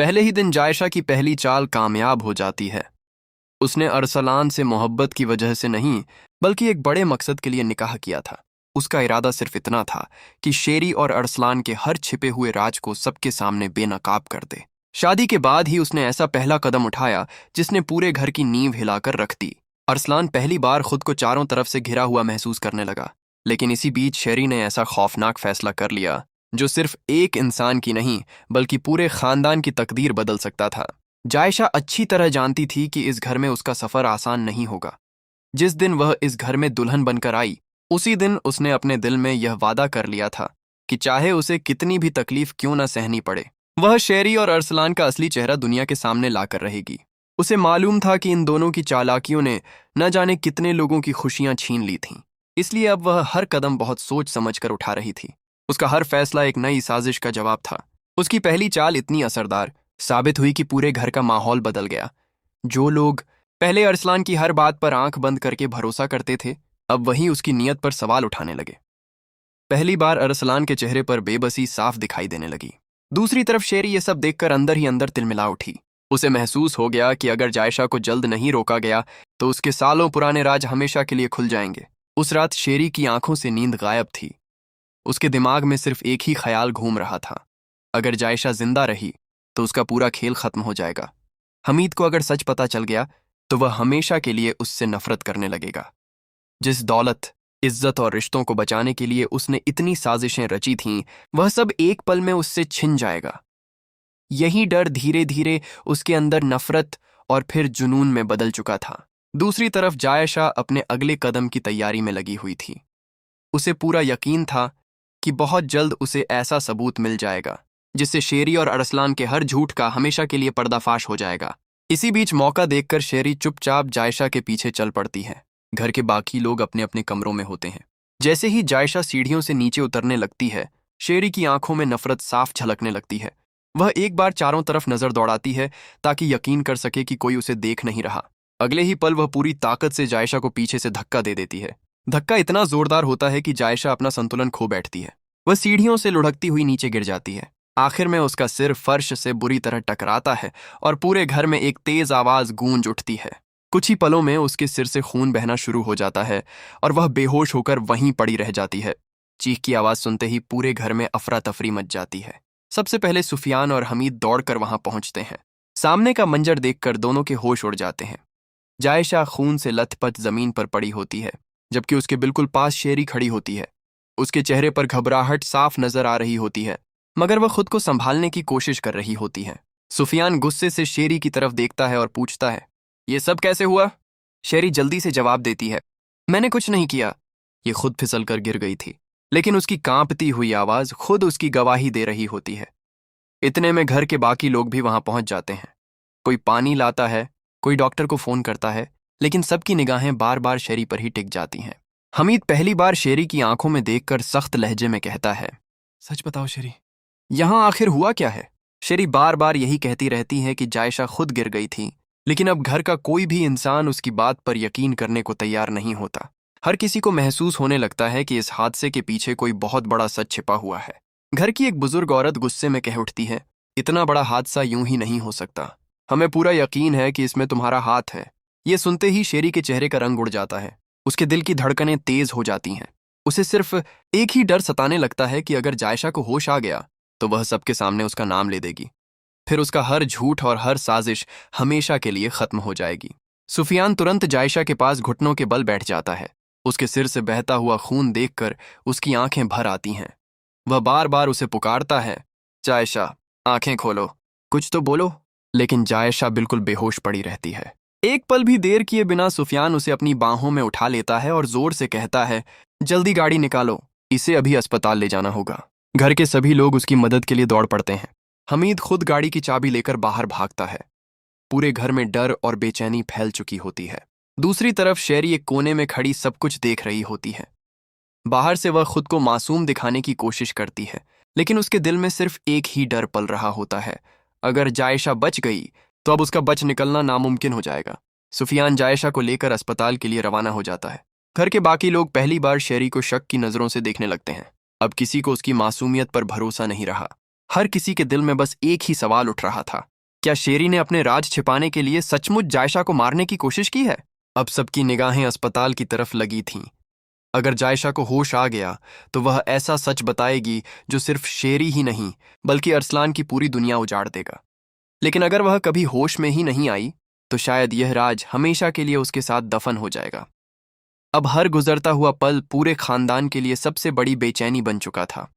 पहले ही दिन जायशा की पहली चाल कामयाब हो जाती है। उसने अरसलान से मोहब्बत की वजह से नहीं, बल्कि एक बड़े मकसद के लिए निकाह किया था। उसका इरादा सिर्फ इतना था कि शेरी और अरसलान के हर छिपे हुए राज को सबके सामने बेनकाब कर दे। शादी के बाद ही उसने ऐसा पहला कदम उठाया जिसने पूरे घर की नींव हिलाकर रख दी। अरसलान पहली बार खुद को चारों तरफ से घिरा हुआ महसूस करने लगा, लेकिन इसी बीच शेरी ने ऐसा खौफनाक फैसला कर लिया जो सिर्फ एक इंसान की नहीं बल्कि पूरे खानदान की तकदीर बदल सकता था। जायशा अच्छी तरह जानती थी कि इस घर में उसका सफर आसान नहीं होगा। जिस दिन वह इस घर में दुल्हन बनकर आई, उसी दिन उसने अपने दिल में यह वादा कर लिया था कि चाहे उसे कितनी भी तकलीफ क्यों न सहनी पड़े, वह शेरी और अरसलान का असली चेहरा दुनिया के सामने लाकर रहेगी। उसे मालूम था कि इन दोनों की चालाकियों ने न जाने कितने लोगों की खुशियां छीन ली थीं, इसलिए अब वह हर कदम बहुत सोच समझकर उठा रही थी। उसका हर फैसला एक नई साजिश का जवाब था। उसकी पहली चाल इतनी असरदार साबित हुई कि पूरे घर का माहौल बदल गया। जो लोग पहले अरसलान की हर बात पर आंख बंद करके भरोसा करते थे, अब वहीं उसकी नीयत पर सवाल उठाने लगे। पहली बार अरसलान के चेहरे पर बेबसी साफ दिखाई देने लगी। दूसरी तरफ शेरी ये सब देखकर अंदर ही अंदर तिलमिला उठी। उसे महसूस हो गया कि अगर जायशा को जल्द नहीं रोका गया तो उसके सालों पुराने राज हमेशा के लिए खुल जाएंगे। उस रात शेरी की आंखों से नींद गायब थी। उसके दिमाग में सिर्फ एक ही ख्याल घूम रहा था, अगर जायशा जिंदा रही तो उसका पूरा खेल खत्म हो जाएगा। हमीद को अगर सच पता चल गया तो वह हमेशा के लिए उससे नफरत करने लगेगा। जिस दौलत, इज्जत और रिश्तों को बचाने के लिए उसने इतनी साजिशें रची थीं, वह सब एक पल में उससे छिन जाएगा। यही डर धीरे धीरे उसके अंदर नफरत और फिर जुनून में बदल चुका था। दूसरी तरफ जायशा अपने अगले कदम की तैयारी में लगी हुई थी। उसे पूरा यकीन था कि बहुत जल्द उसे ऐसा सबूत मिल जाएगा जिससे शेरी और अरसलान के हर झूठ का हमेशा के लिए पर्दाफाश हो जाएगा। इसी बीच मौका देखकर शेरी चुपचाप जायशा के पीछे चल पड़ती है। घर के बाकी लोग अपने अपने कमरों में होते हैं। जैसे ही जायशा सीढ़ियों से नीचे उतरने लगती है, शेरी की आंखों में नफरत साफ झलकने लगती है। वह एक बार चारों तरफ नजर दौड़ाती है ताकि यकीन कर सके कि कोई उसे देख नहीं रहा। अगले ही पल वह पूरी ताकत से जायशा को पीछे से धक्का दे देती है। धक्का इतना जोरदार होता है कि जायशा अपना संतुलन खो बैठती है। वह सीढ़ियों से लुढ़कती हुई नीचे गिर जाती है। आखिर में उसका सिर फर्श से बुरी तरह टकराता है और पूरे घर में एक तेज आवाज गूंज उठती है। कुछ ही पलों में उसके सिर से खून बहना शुरू हो जाता है और वह बेहोश होकर वहीं पड़ी रह जाती है। चीख की आवाज सुनते ही पूरे घर में अफरा तफरी मच जाती है। सबसे पहले सुफियान और हमीद दौड़कर वहां पहुंचते हैं। सामने का मंजर देखकर दोनों के होश उड़ जाते हैं। जायशा खून से लथपथ जमीन पर पड़ी होती है, जबकि उसके बिल्कुल पास शेरी खड़ी होती है। उसके चेहरे पर घबराहट साफ नजर आ रही होती है, मगर वह खुद को संभालने की कोशिश कर रही होती है। सुफियान गुस्से से शेरी की तरफ देखता है और पूछता है, ये सब कैसे हुआ? शेरी जल्दी से जवाब देती है, मैंने कुछ नहीं किया। ये खुद फिसल कर गिर गई थी, लेकिन उसकी कांपती हुई आवाज खुद उसकी गवाही दे रही होती है। इतने में घर के बाकी लोग भी वहां पहुंच जाते हैं। कोई पानी लाता है, कोई डॉक्टर को फोन करता है, लेकिन सबकी निगाहें बार बार शेरी पर ही टिक जाती हैं। हमीद पहली बार शेरी की आंखों में देखकर सख्त लहजे में कहता है, सच बताओ शेरी, यहां आखिर हुआ क्या है? शेरी बार बार यही कहती रहती है कि जायशा खुद गिर गई थी, लेकिन अब घर का कोई भी इंसान उसकी बात पर यकीन करने को तैयार नहीं होता। हर किसी को महसूस होने लगता है कि इस हादसे के पीछे कोई बहुत बड़ा सच छिपा हुआ है। घर की एक बुजुर्ग औरत गुस्से में कह उठती है, इतना बड़ा हादसा यूं ही नहीं हो सकता। हमें पूरा यकीन है कि इसमें तुम्हारा हाथ है। ये सुनते ही शेरी के चेहरे का रंग उड़ जाता है। उसके दिल की धड़कनें तेज हो जाती हैं। उसे सिर्फ एक ही डर सताने लगता है कि अगर जायशा को होश आ गया तो वह सबके सामने उसका नाम ले देगी। फिर उसका हर झूठ और हर साजिश हमेशा के लिए खत्म हो जाएगी। सुफियान तुरंत जायशा के पास घुटनों के बल बैठ जाता है। उसके सिर से बहता हुआ खून देखकर उसकी आंखें भर आती हैं। वह बार बार उसे पुकारता है, जायशा, आंखें खोलो, कुछ तो बोलो। लेकिन जायशा बिल्कुल बेहोश पड़ी रहती है। एक पल भी देर किए बिना सुफियान उसे अपनी बाहों में उठा लेता है और जोर से कहता है, जल्दी गाड़ी निकालो, इसे अभी अस्पताल ले जाना होगा। घर के सभी लोग उसकी मदद के लिए दौड़ पड़ते हैं। हमीद खुद गाड़ी की चाबी लेकर बाहर भागता है। पूरे घर में डर और बेचैनी फैल चुकी होती है। दूसरी तरफ शेरी एक कोने में खड़ी सब कुछ देख रही होती है। बाहर से वह खुद को मासूम दिखाने की कोशिश करती है, लेकिन उसके दिल में सिर्फ एक ही डर पल रहा होता है, अगर जायशा बच गई तो अब उसका बच निकलना नामुमकिन हो जाएगा। सुफियान जायशा को लेकर अस्पताल के लिए रवाना हो जाता है। घर के बाकी लोग पहली बार शेरी को शक की नजरों से देखने लगते हैं। अब किसी को उसकी मासूमियत पर भरोसा नहीं रहा। हर किसी के दिल में बस एक ही सवाल उठ रहा था, क्या शेरी ने अपने राज छिपाने के लिए सचमुच जायशा को मारने की कोशिश की है? अब सबकी निगाहें अस्पताल की तरफ लगी थीं। अगर जायशा को होश आ गया तो वह ऐसा सच बताएगी जो सिर्फ शेरी ही नहीं बल्कि अरसलान की पूरी दुनिया उजाड़ देगा। लेकिन अगर वह कभी होश में ही नहीं आई तो शायद यह राज हमेशा के लिए उसके साथ दफन हो जाएगा। अब हर गुजरता हुआ पल पूरे खानदान के लिए सबसे बड़ी बेचैनी बन चुका था।